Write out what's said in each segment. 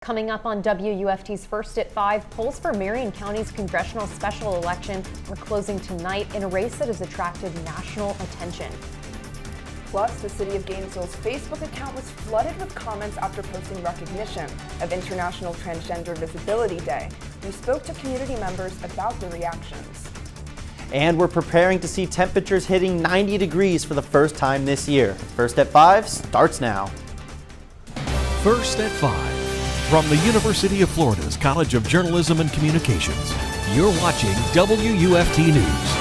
Coming up on WUFT's First at 5, polls for Marion County's congressional special election are closing tonight in a race that has attracted national attention. Plus, the City of Gainesville's Facebook account was flooded with comments after posting recognition of International Transgender Visibility Day. We spoke to community members about the reactions. And we're preparing to see temperatures hitting 90 degrees for the first time this year. First at 5 starts now. First at 5. From the University of Florida's College of Journalism and Communications, you're watching WUFT News.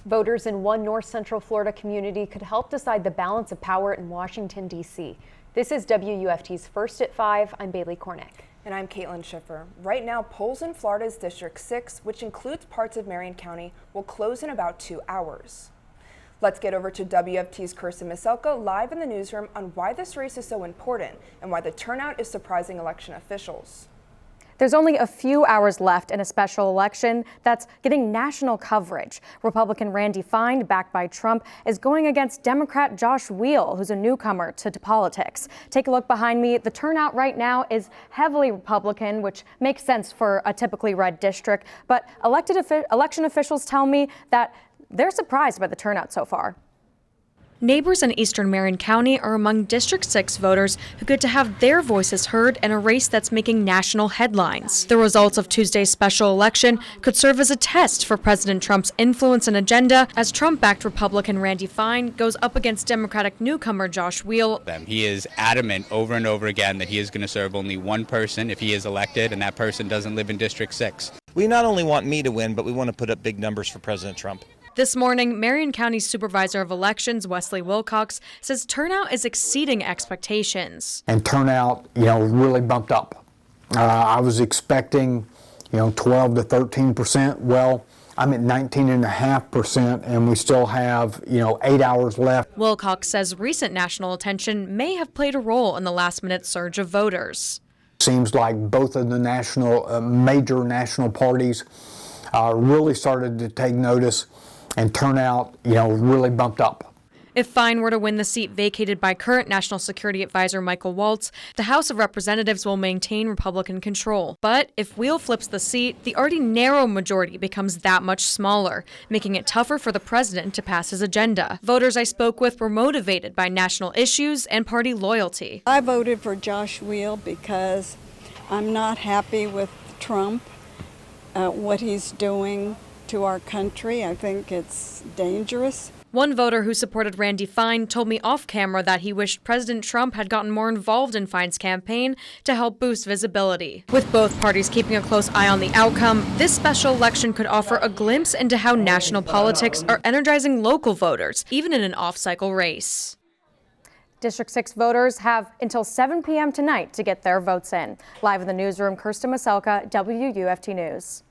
Voters in one North Central Florida community could help decide the balance of power in Washington, D.C. This is WUFT's First at 5. I'm Bailey Korinek. And I'm Caitlyn Schiffer. Right now, polls in Florida's District 6, which includes parts of Marion County, will close in about 2 hours. Let's get over to WFT's Kirsten Miselka live in the newsroom on why this race is so important and why the turnout is surprising election officials. There's only a few hours left in a special election that's getting national coverage. Republican Randy Fine, backed by Trump, is going against Democrat Josh Weil, who's a newcomer to politics. Take a look behind me. The turnout right now is heavily Republican, which makes sense for a typically red district. But election officials tell me that they're surprised by the turnout so far. Neighbors in eastern Marion County are among District 6 voters who get to have their voices heard in a race that's making national headlines. The results of Tuesday's special election could serve as a test for President Trump's influence and agenda as Trump-backed Republican Randy Fine goes up against Democratic newcomer Josh Weil. He is adamant over and over again that he is going to serve only one person if he is elected, and that person doesn't live in District 6. We not only want me to win, but we want to put up big numbers for President Trump. This morning, Marion County Supervisor of Elections Wesley Wilcox says turnout is exceeding expectations. And turnout, really bumped up. I was expecting, 12 to 13%. Well, I'm at 19.5%, and we still have, 8 hours left. Wilcox says recent national attention may have played a role in the last-minute surge of voters. Seems like both of the major national parties really started to take notice. And turnout, really bumped up. If Fine were to win the seat vacated by current National Security Advisor Michael Waltz, the House of Representatives will maintain Republican control. But if Weil flips the seat, the already narrow majority becomes that much smaller, making it tougher for the president to pass his agenda. Voters I spoke with were motivated by national issues and party loyalty. I voted for Josh Weil because I'm not happy with Trump, what he's doing to our country. I think it's dangerous. One voter who supported Randy Fine told me off camera that he wished President Trump had gotten more involved in Fine's campaign to help boost visibility. With both parties keeping a close eye on the outcome, this special election could offer a glimpse into how national politics are energizing local voters, even in an off-cycle race. District 6 voters have until 7 p.m. tonight to get their votes in. Live in the newsroom, Kirsten Miselka, WUFT News.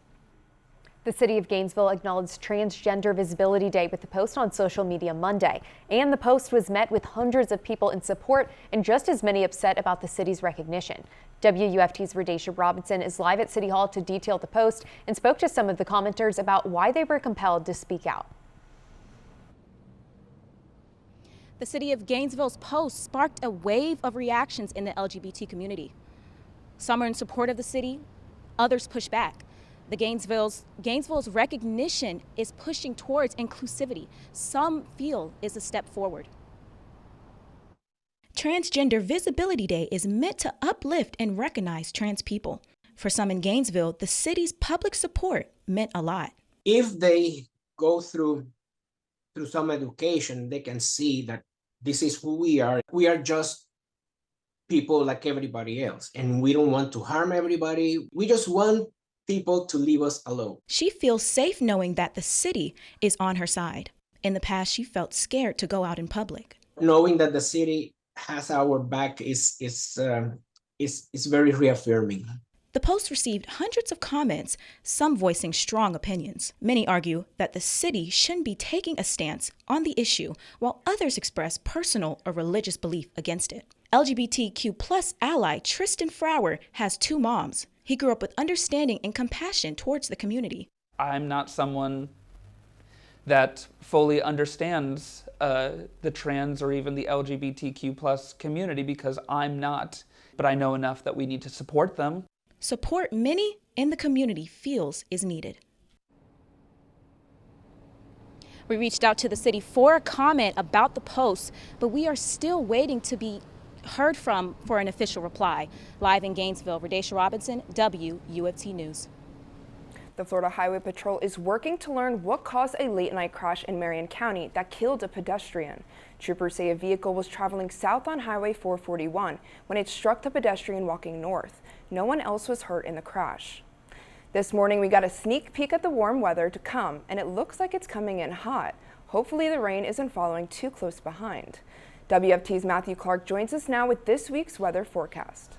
The City of Gainesville acknowledged Transgender Visibility Day with a post on social media Monday. And the post was met with hundreds of people in support and just as many upset about the city's recognition. WUFT's Radesha Robinson is live at City Hall to detail the post and spoke to some of the commenters about why they were compelled to speak out. The City of Gainesville's post sparked a wave of reactions in the LGBT community. Some are in support of the city, others push back. Gainesville's recognition is pushing towards inclusivity. Some feel is a step forward. Transgender Visibility Day is meant to uplift and recognize trans people. For some in Gainesville, the city's public support meant a lot. If they go through some education, they can see that this is who we are. We are just people like everybody else, and we don't want to harm everybody. We just want people to leave us alone. She feels safe knowing that the city is on her side. In the past, she felt scared to go out in public. Knowing that the city has our back is very reaffirming. The post received hundreds of comments, some voicing strong opinions. Many argue that the city shouldn't be taking a stance on the issue, while others express personal or religious belief against it. LGBTQ+ ally Tristan Frower has 2 moms. He grew up with understanding and compassion towards the community. I'm not someone that fully understands the trans or even the LGBTQ+ community because I'm not but I know enough that we need to support them. Support many in the community feels is needed. We reached out to the city for a comment about the post, but we are still waiting to be heard from for an official reply. Live in Gainesville, Radesha Robinson, WUFT News. The Florida Highway Patrol is working to learn what caused a late-night crash in Marion County that killed a pedestrian. Troopers say a vehicle was traveling south on Highway 441 when it struck the pedestrian walking north. No one else was hurt in the crash. This morning, we got a sneak peek at the warm weather to come, and it looks like it's coming in hot. Hopefully, the rain isn't following too close behind. WFT's Matthew Clark joins us now with this week's weather forecast.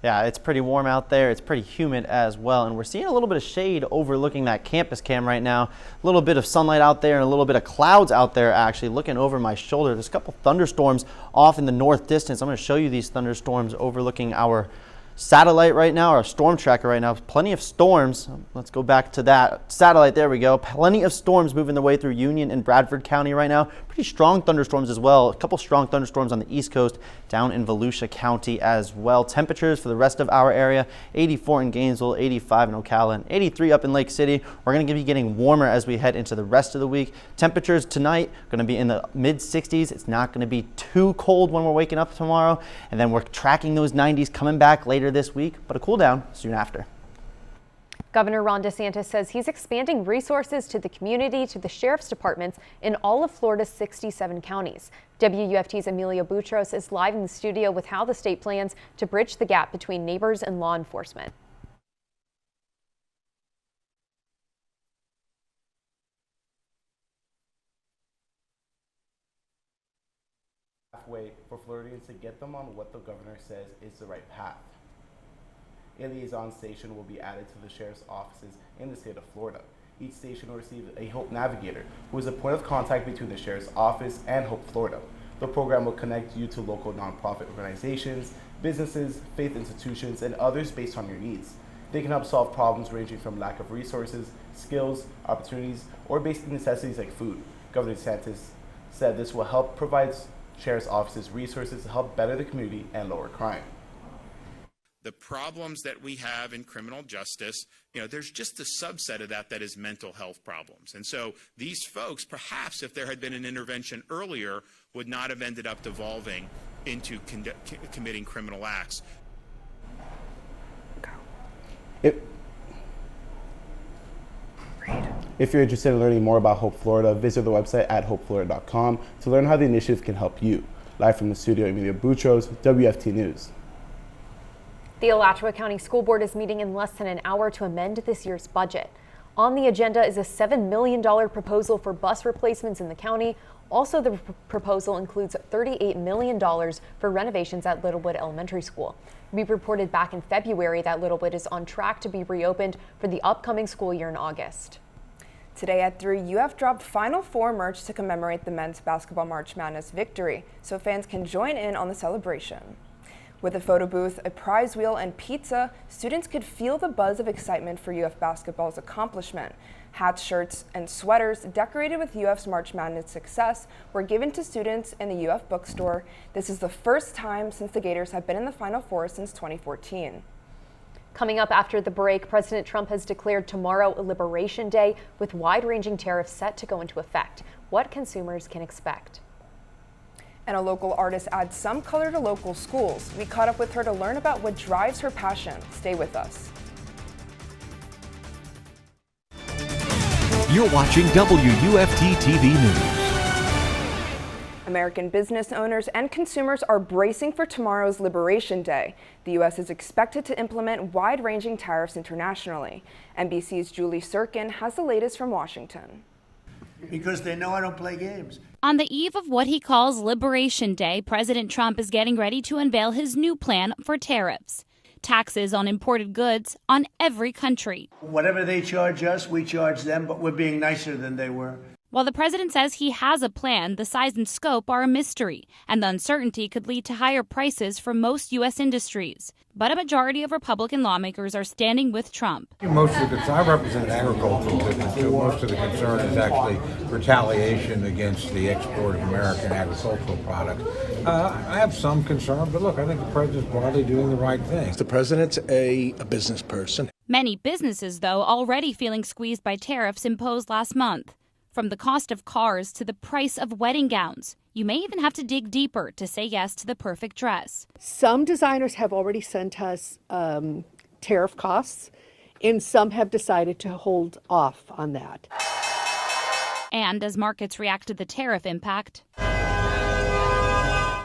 Yeah, it's pretty warm out there. It's pretty humid as well, and we're seeing a little bit of shade overlooking that campus cam right now. A little bit of sunlight out there and a little bit of clouds out there actually looking over my shoulder. There's a couple thunderstorms off in the north distance. I'm going to show you these thunderstorms overlooking our satellite right now, our storm tracker right now. Plenty of storms. Let's go back to that satellite. There we go. Plenty of storms moving their way through Union and Bradford County right now. Pretty strong thunderstorms as well. A couple strong thunderstorms on the East Coast, down in Volusia County as well. Temperatures for the rest of our area: 84 in Gainesville, 85 in Ocala, and 83 up in Lake City. We're going to be getting warmer as we head into the rest of the week. Temperatures tonight going to be in the mid 60s. It's not going to be too cold when we're waking up tomorrow, and then we're tracking those 90s coming back later this week, but a cool down soon after. Governor Ron DeSantis says he's expanding resources to the community, to the sheriff's departments in all of Florida's 67 counties. WUFT's Emilio Boutros is live in the studio with how the state plans to bridge the gap between neighbors and law enforcement. Halfway for Floridians to get them on what the governor says is the right path. A liaison station will be added to the sheriff's offices in the state of Florida. Each station will receive a Hope Navigator, who is a point of contact between the sheriff's office and Hope Florida. The program will connect you to local nonprofit organizations, businesses, faith institutions, and others based on your needs. They can help solve problems ranging from lack of resources, skills, opportunities, or basic necessities like food. Governor DeSantis said this will help provide sheriff's offices resources to help better the community and lower crime. The problems that we have in criminal justice, there's just a subset of that is mental health problems. And so these folks, perhaps if there had been an intervention earlier, would not have ended up devolving into committing criminal acts. If you're interested in learning more about Hope Florida, visit the website at hopeflorida.com to learn how the initiative can help you. Live from the studio, Emilio Boutros, WFT News. The Alachua County School Board is meeting in less than an hour to amend this year's budget. On the agenda is a $7 million proposal for bus replacements in the county. Also, the proposal includes $38 million for renovations at Littlewood Elementary School. We reported back in February that Littlewood is on track to be reopened for the upcoming school year in August. Today at 3, UF dropped Final Four merch to commemorate the men's basketball March Madness victory, so fans can join in on the celebration. With a photo booth, a prize wheel, and pizza, students could feel the buzz of excitement for UF basketball's accomplishment. Hats, shirts, and sweaters decorated with UF's March Madness success were given to students in the UF bookstore. This is the first time since the Gators have been in the Final Four since 2014. Coming up after the break, President Trump has declared tomorrow a Liberation Day with wide-ranging tariffs set to go into effect. What consumers can expect. And a local artist adds some color to local schools. We caught up with her to learn about what drives her passion. Stay with us. You're watching WUFT-TV News. American business owners and consumers are bracing for tomorrow's Liberation Day. The U.S. is expected to implement wide-ranging tariffs internationally. NBC's Julie Sirkin has the latest from Washington. Because they know I don't play games. On the eve of what he calls Liberation Day, President Trump is getting ready to unveil his new plan for tariffs. Taxes on imported goods on every country. Whatever they charge us, we charge them, but we're being nicer than they were. While the president says he has a plan, the size and scope are a mystery, and the uncertainty could lead to higher prices for most U.S. industries. But a majority of Republican lawmakers are standing with Trump. Most of the I represent agricultural business, so most of the concern is actually retaliation against the export of American agricultural products. I have some concern, but look, I think the president's broadly doing the right thing. The president's a business person. Many businesses, though, already feeling squeezed by tariffs imposed last month. From the cost of cars to the price of wedding gowns. You may even have to dig deeper to say yes to the perfect dress. Some designers have already sent us tariff costs, and some have decided to hold off on that. And as markets react to the tariff impact,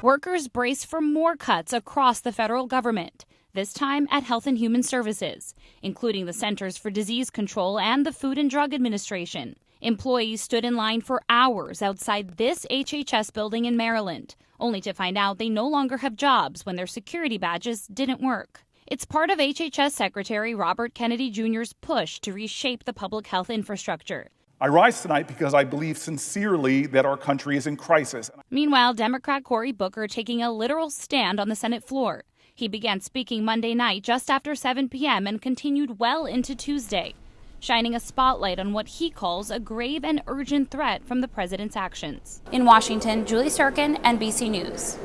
workers brace for more cuts across the federal government, this time at Health and Human Services, including the Centers for Disease Control and the Food and Drug Administration. Employees stood in line for hours outside this HHS building in Maryland, only to find out they no longer have jobs when their security badges didn't work. It's part of HHS Secretary Robert Kennedy Jr.'s push to reshape the public health infrastructure. I rise tonight because I believe sincerely that our country is in crisis. Meanwhile, Democrat Cory Booker taking a literal stand on the Senate floor. He began speaking Monday night just after 7 p.m. and continued well into Tuesday, shining a spotlight on what he calls a grave and urgent threat from the president's actions. In Washington, Julie Sturkin, NBC News.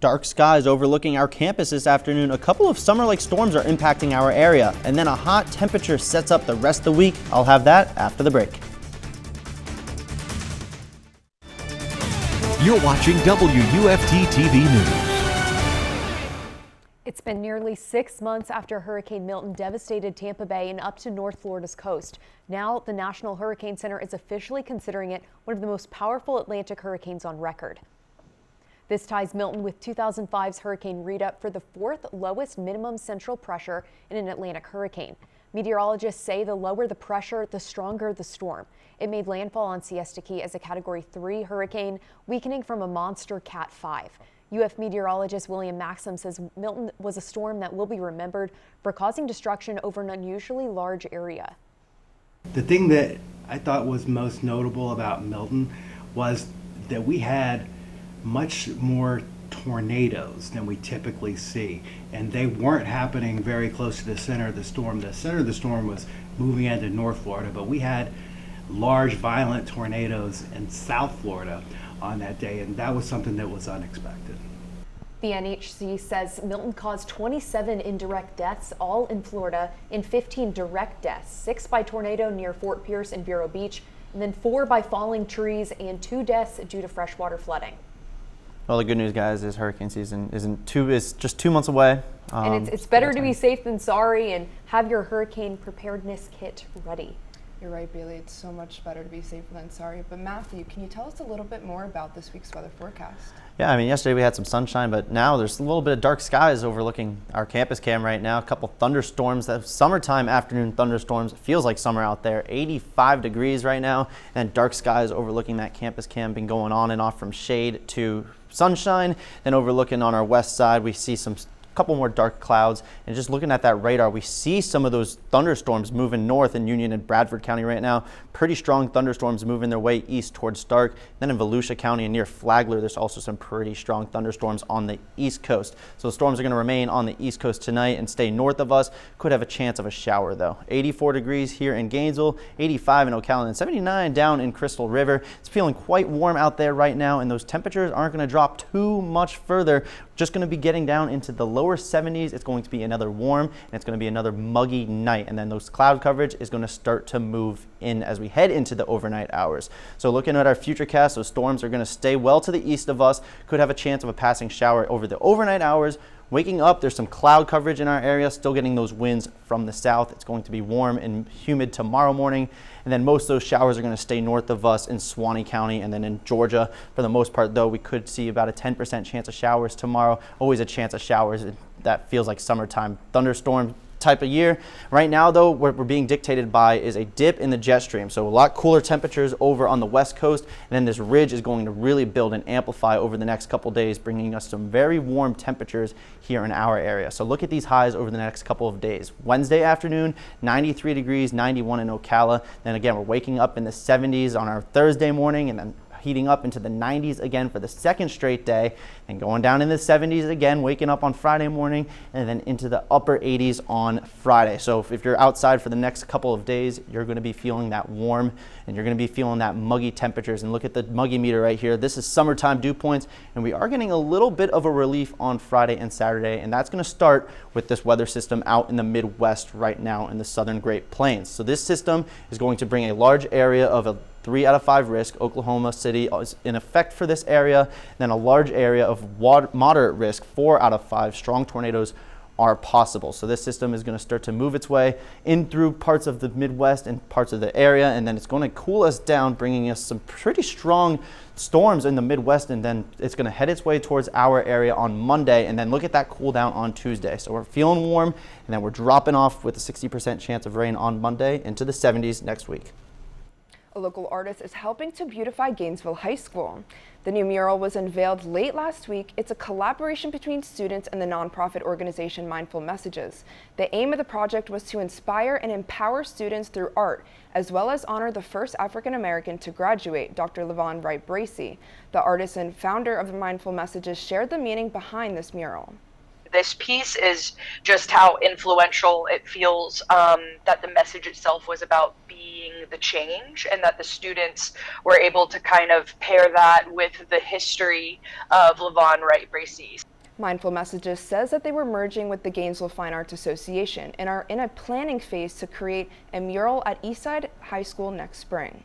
Dark skies overlooking our campus this afternoon. A couple of summer-like storms are impacting our area, and then a hot temperature sets up the rest of the week. I'll have that after the break. You're watching WUFT-TV News. It's been nearly 6 months after Hurricane Milton devastated Tampa Bay and up to North Florida's coast. Now, the National Hurricane Center is officially considering it one of the most powerful Atlantic hurricanes on record. This ties Milton with 2005's Hurricane Rita for the 4th lowest minimum central pressure in an Atlantic hurricane. Meteorologists say the lower the pressure, the stronger the storm. It made landfall on Siesta Key as a Category 3 hurricane, weakening from a monster Cat 5. UF meteorologist William Maxim says Milton was a storm that will be remembered for causing destruction over an unusually large area. The thing that I thought was most notable about Milton was that we had much more tornadoes than we typically see, and they weren't happening very close to the center of the storm. The center of the storm was moving into North Florida, but we had large violent tornadoes in South Florida on that day, and that was something that was unexpected. The NHC says Milton caused 27 indirect deaths, all in Florida, and 15 direct deaths, 6 by tornado near Fort Pierce and Vero Beach, and then 4 by falling trees and 2 deaths due to freshwater flooding. Well, the good news, guys, is hurricane season is just 2 months away. And it's better to be safe than sorry, and have your hurricane preparedness kit ready. You're right, Bailey. It's so much better to be safer than sorry. But Matthew, can you tell us a little bit more about this week's weather forecast? Yeah, I mean, yesterday we had some sunshine, but now there's a little bit of dark skies overlooking our campus cam right now. A couple thunderstorms, that summertime afternoon thunderstorms. It feels like summer out there. 85 degrees right now, and dark skies overlooking that campus cam. Been going on and off from shade to sunshine. Then overlooking on our west side, we see some couple more dark clouds, and just looking at that radar, we see some of those thunderstorms moving north in Union and Bradford County right now. Pretty strong thunderstorms moving their way east towards Stark. Then in Volusia County and near Flagler, there's also some pretty strong thunderstorms on the east coast. So the storms are going to remain on the east coast tonight and stay north of us. Could have a chance of a shower though. 84 degrees here in Gainesville, 85 in Ocala, and 79 down in Crystal River. It's feeling quite warm out there right now, and those temperatures aren't going to drop too much further. Just going to be getting down into the lower 70s. It's going to be another warm, and it's going to be another muggy night, and then those cloud coverage is going to start to move in as we head into the overnight hours. So looking at our futurecast, those storms are going to stay well to the east of us. Could have a chance of a passing shower over the overnight hours. Waking up, there's some cloud coverage in our area, still getting those winds from the south. It's going to be warm and humid tomorrow morning. And then most of those showers are going to stay north of us in Suwannee County and then in Georgia. For the most part, though, we could see about a 10% chance of showers tomorrow. Always a chance of showers. That feels like summertime. Thunderstorms type of year. Right now, though, what we're being dictated by is a dip in the jet stream. So a lot cooler temperatures over on the west coast, and then this ridge is going to really build and amplify over the next couple days, bringing us some very warm temperatures here in our area. So look at these highs over the next couple of days. Wednesday afternoon, 93 degrees, 91 in Ocala. Then again, we're waking up in the 70s on our Thursday morning, and then heating up into the 90s again for the second straight day, and going down in the 70s again, waking up on Friday morning, and then into the upper 80s on Friday. So if you're outside for the next couple of days, you're going to be feeling that warm, and you're going to be feeling that muggy temperatures. And look at the muggy meter right here. This is summertime dew points, and we are getting a little bit of a relief on Friday and Saturday, and that's going to start with this weather system out in the Midwest right now in the southern Great Plains. So this system is going to bring a large area of a 3 out of 5 risk. Oklahoma City is in effect for this area. Then a large area of moderate risk, 4 out of 5. Strong tornadoes are possible. So this system is going to start to move its way in through parts of the Midwest and parts of the area, and then it's going to cool us down, bringing us some pretty strong storms in the Midwest, and then it's going to head its way towards our area on Monday, and then look at that cool down on Tuesday. So we're feeling warm, and then we're dropping off with a 60% chance of rain on Monday into the 70s next week. A local artist is helping to beautify Gainesville High School. The new mural was unveiled late last week. It's a collaboration between students and the nonprofit organization Mindful Messages. The aim of the project was to inspire and empower students through art, as well as honor the first African American to graduate, Dr. LaVon Wright Bracey. The artist and founder of the Mindful Messages shared the meaning behind this mural. This piece is just how influential it feels, that the message itself was about being the change, and that the students were able to kind of pair that with the history of LaVon Wright Bracey. Mindful Messages says that they were merging with the Gainesville Fine Arts Association and are in a planning phase to create a mural at Eastside High School next spring.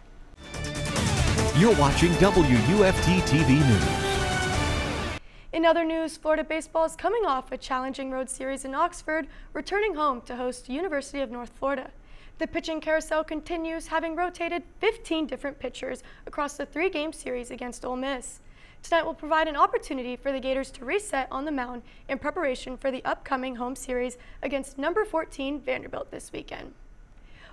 You're watching WUFT-TV News. In other news, Florida baseball is coming off a challenging road series in Oxford, returning home to host University of North Florida. The pitching carousel continues, having rotated 15 different pitchers across the 3-game series against Ole Miss. Tonight will provide an opportunity for the Gators to reset on the mound in preparation for the upcoming home series against number 14 Vanderbilt this weekend.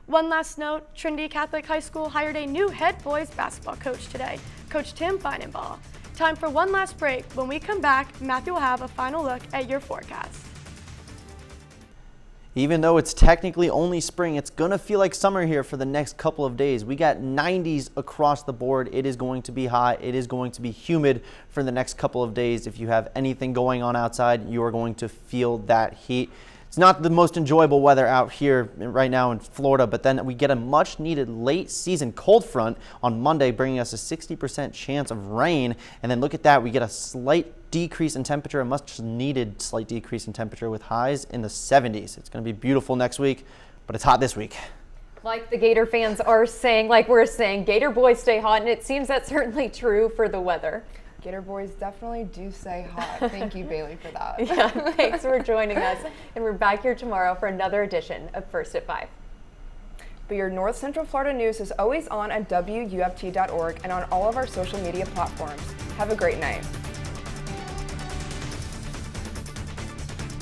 One last note, Trinity Catholic High School hired a new head boys basketball coach today, Coach Tim Feinenbaugh. Time for one last break. When we come back, Matthew will have a final look at your forecast. Even though it's technically only spring, it's going to feel like summer here for the next couple of days. We got 90s across the board. It is going to be hot. It is going to be humid for the next couple of days. If you have anything going on outside, you are going to feel that heat. It's not the most enjoyable weather out here right now in Florida, but then we get a much needed late season cold front on Monday, bringing us a 60% chance of rain. And then look at that, we get a slight decrease in temperature, a much needed slight decrease in temperature with highs in the 70s. It's going to be beautiful next week, but it's hot this week. Like the Gator fans are saying, like we're saying, Gator boys stay hot, and it seems that's certainly true for the weather. Gator boys definitely do say hot. Thank you, Bailey, for that. Yeah, thanks for joining us. And we're back here tomorrow for another edition of First at 5. But your North Central Florida news is always on at WUFT.org and on all of our social media platforms. Have a great night.